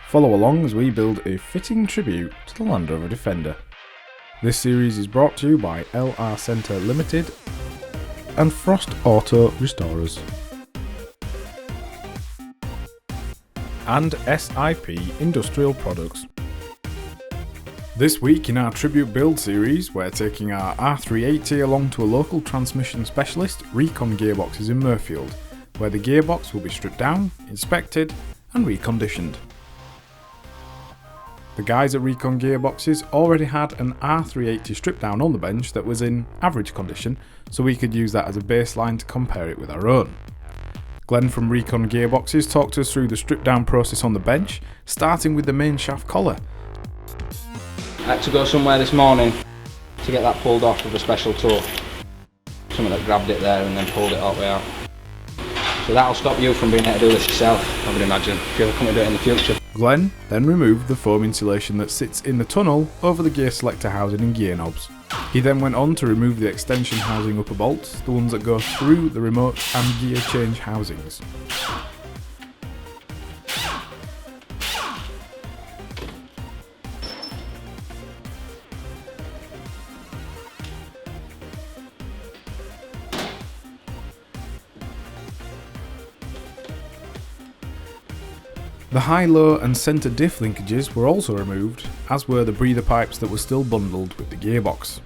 Follow along as we build a fitting tribute to the Land Rover Defender. This series is brought to you by LR Centre Limited and Frost Auto Restorers and SIP Industrial Products. This week in our tribute build series, we're taking our R380 along to a local transmission specialist, Recon Gearboxes in Murfield, where the gearbox will be stripped down, inspected and reconditioned. The guys at Recon Gearboxes already had an R380 stripped down on the bench that was in average condition, so we could use that as a baseline to compare it with our own. Glenn from Recon Gearboxes talked us through the strip down process on the bench, starting with the main shaft collar. I had to go somewhere this morning to get that pulled off with a special tool. Someone that grabbed it there and then pulled it all the way out. So that'll stop you from being able to do this yourself, I would imagine, if you're coming to do it in the future. Glenn then removed the foam insulation that sits in the tunnel over the gear selector housing and gear knobs. He then went on to remove the extension housing upper bolts, the ones that go through the remote and gear change housings. The high, low and centre diff linkages were also removed, as were the breather pipes that were still bundled with the gearbox.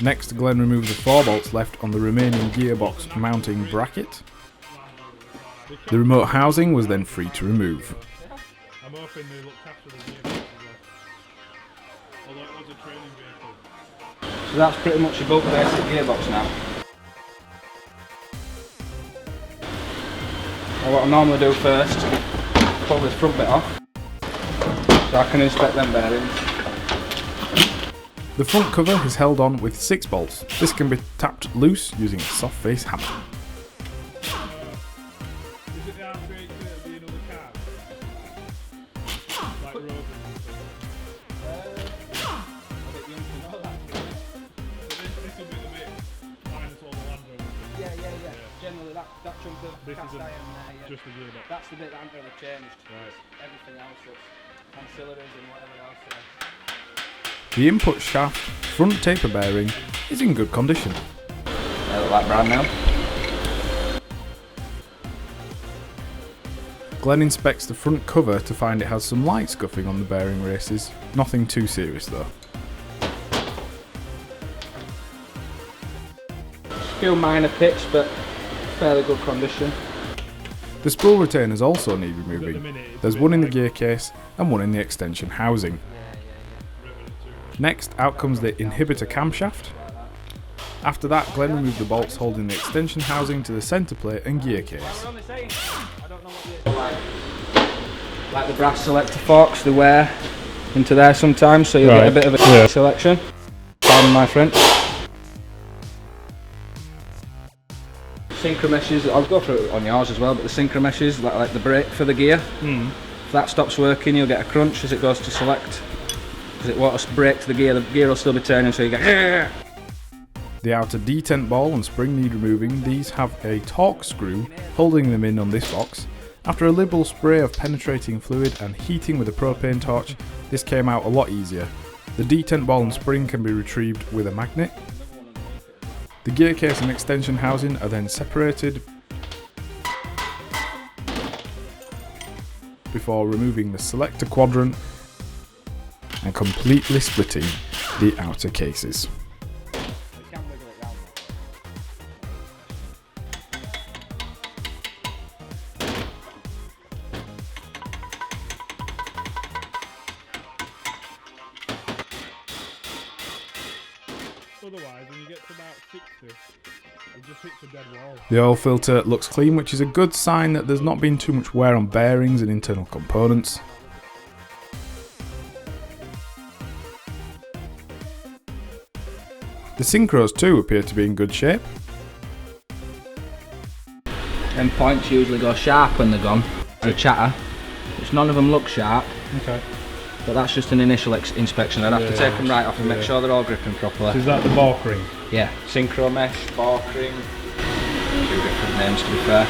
Next, Glenn removed the 4 bolts left on the remaining gearbox mounting bracket. The remote housing was then free to remove. I'm hoping they looked after the gearbox as well. Although it was a training vehicle. So that's pretty much your bulk basic gearbox now. Well, what I normally do first, pull this front bit off, so I can inspect them bearings. The front cover is held on with 6 bolts. This can be tapped loose using a soft face hammer. Is it the R380 that'll be another car? Like Rover? This will be the bit minus all the Land Rover. Yeah. Generally that chunk of This cast is iron there, yeah. just the gearbox. That's the bit that hasn't really changed. Right. Everything else that's ancillaries and whatever else there. The input shaft front taper bearing is in good condition. They look like brand now. Glenn inspects the front cover to find it has some light scuffing on the bearing races, nothing too serious though. A few minor pits, but fairly good condition. The spool retainers also need removing. There's one in the gear case and one in the extension housing. Next, out comes the inhibitor camshaft. After that, Glenn removed the bolts holding the extension housing to the centre plate and gear case. Like the brass selector forks, they wear into there sometimes, so you'll get a bit of a selection. Pardon my French. Synchro meshes, I'll go through it on yours as well, but the synchro meshes, like the brake for the gear, if that stops working, you'll get a crunch as it goes to select. Because it won't brake to the gear will still be turning, so you get. The outer detent ball and spring need removing. These have a torque screw holding them in on this box. After a liberal spray of penetrating fluid and heating with a propane torch, this came out a lot easier. The detent ball and spring can be retrieved with a magnet. The gear case and extension housing are then separated before removing the selector quadrant and completely splitting the outer cases. Otherwise, when you get to about 60, it just hits a dead wall. The oil filter looks clean, which is a good sign that there's not been too much wear on bearings and internal components. The synchros too appear to be in good shape. Them points usually go sharp when they're gone, the chatter, which none of them look sharp. Okay. But that's just an initial inspection. I'd have to take them right off and make sure they're all gripping properly. So is that the bark ring? Yeah, synchro mesh, bark ring, 2 different names to be fair.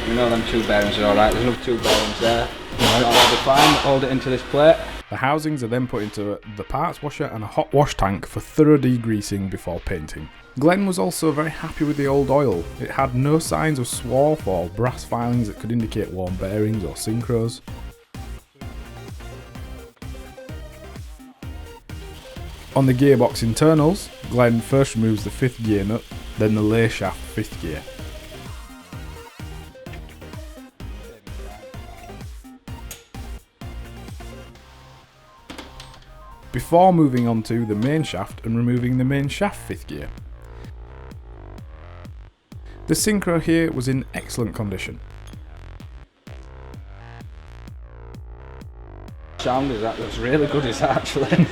We know them 2 bearings are alright, there's another 2 bearings there. That'll all be fine, hold it into this plate. The housings are then put into the parts washer and a hot wash tank for thorough degreasing before painting. Glenn was also very happy with the old oil. It had no signs of swarf or brass filings that could indicate worn bearings or synchros. On the gearbox internals, Glenn first removes the 5th gear nut, then the lay shaft 5th gear. Before moving on to the main shaft and removing the main shaft 5th gear. The synchro here was in excellent condition. Sound is that looks really good, is that actually?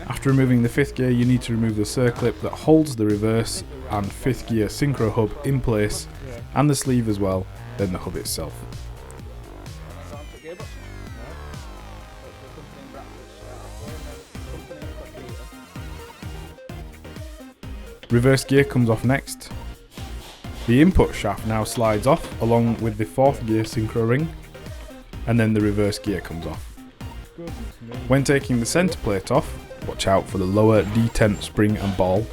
After removing the 5th gear, you need to remove the circlip that holds the reverse and 5th gear synchro hub in place, and the sleeve as well, then the hub itself. Reverse gear comes off next. The input shaft now slides off along with the 4th gear synchro ring, and then the reverse gear comes off. When taking the centre plate off, watch out for the lower detent spring and ball.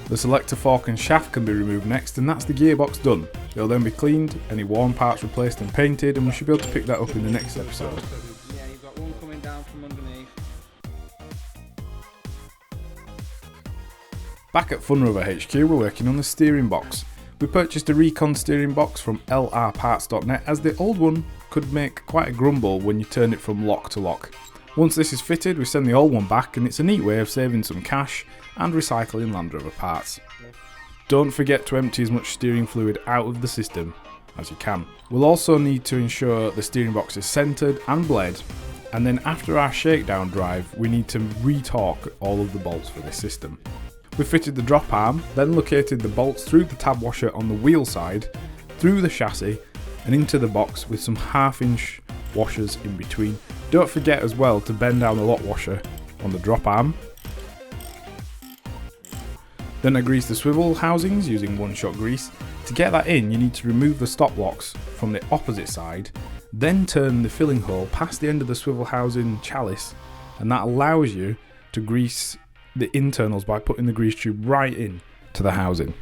The selector fork and shaft can be removed next, and that's the gearbox done. It'll then be cleaned, any worn parts replaced and painted, and we should be able to pick that up in the next episode. Yeah, you've got one coming down from underneath. Back at FunRover HQ, we're working on the steering box. We purchased a recon steering box from lrparts.net as the old one could make quite a grumble when you turn it from lock to lock. Once this is fitted, we send the old one back, and it's a neat way of saving some cash and recycling Land Rover parts. Don't forget to empty as much steering fluid out of the system as you can. We'll also need to ensure the steering box is centred and bled, and then after our shakedown drive we need to retorque all of the bolts for this system. We fitted the drop arm, then located the bolts through the tab washer on the wheel side, through the chassis and into the box with some 1/2 inch washers in between. Don't forget as well to bend down the lock washer on the drop arm. Then I grease the swivel housings using 1-shot grease. To get that in, you need to remove the stop locks from the opposite side, then turn the filling hole past the end of the swivel housing chalice, and that allows you to grease the internals by putting the grease tube right in to the housing.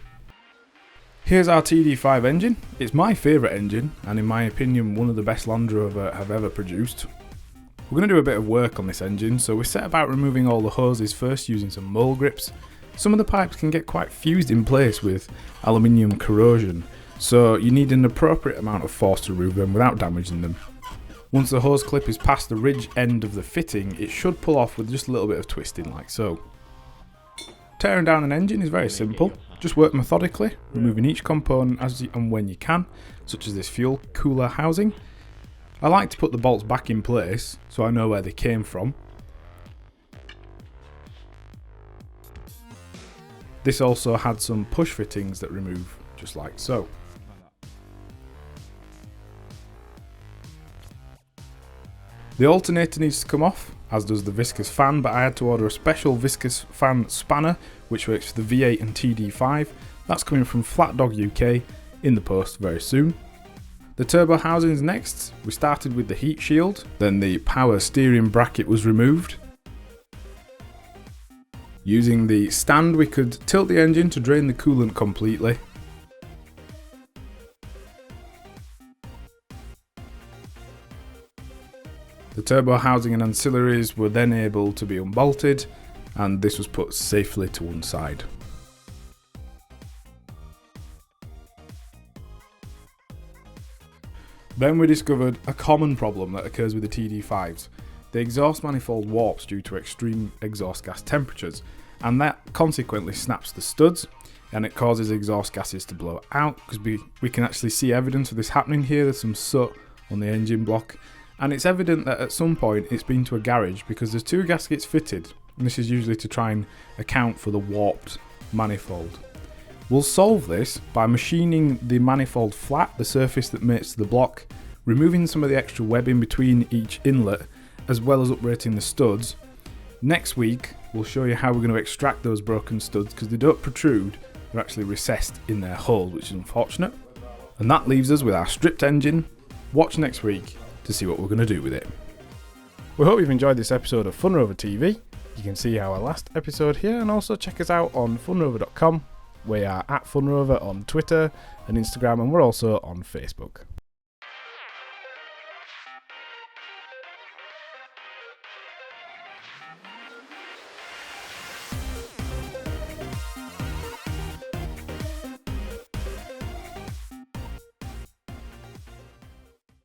Here's our TD5 engine. It's my favourite engine, and in my opinion one of the best Land Rover have ever produced. We're going to do a bit of work on this engine, so we set about removing all the hoses first using some mole grips. Some of the pipes can get quite fused in place with aluminium corrosion, so you need an appropriate amount of force to remove them without damaging them. Once the hose clip is past the ridge end of the fitting, it should pull off with just a little bit of twisting like so. Tearing down an engine is very simple. Just work methodically, removing each component as and when you can, such as this fuel cooler housing. I like to put the bolts back in place so I know where they came from. This also had some push fittings that remove just like so. The alternator needs to come off, as does the viscous fan, but I had to order a special viscous fan spanner which works for the V8 and TD5. That's coming from Flat Dog UK in the post very soon. The turbo housings next. We started with the heat shield, then the power steering bracket was removed. Using the stand we could tilt the engine to drain the coolant completely. The turbo housing and ancillaries were then able to be unbolted, and this was put safely to one side. Then we discovered a common problem that occurs with the TD5s. The exhaust manifold warps due to extreme exhaust gas temperatures, and that consequently snaps the studs, and it causes exhaust gases to blow out, because we can actually see evidence of this happening here. There's some soot on the engine block, and it's evident that at some point it's been to a garage because there's 2 gaskets fitted, and this is usually to try and account for the warped manifold. We'll solve this by machining the manifold flat, the surface that mates to the block, removing some of the extra webbing between each inlet, as well as uprating the studs. Next week, we'll show you how we're going to extract those broken studs because they don't protrude, they're actually recessed in their holes, which is unfortunate. And that leaves us with our stripped engine. Watch next week to see what we're going to do with it. We hope you've enjoyed this episode of FunRover TV. You can see our last episode here and also check us out on funrover.com. We are at FunRover on Twitter and Instagram, and we're also on Facebook.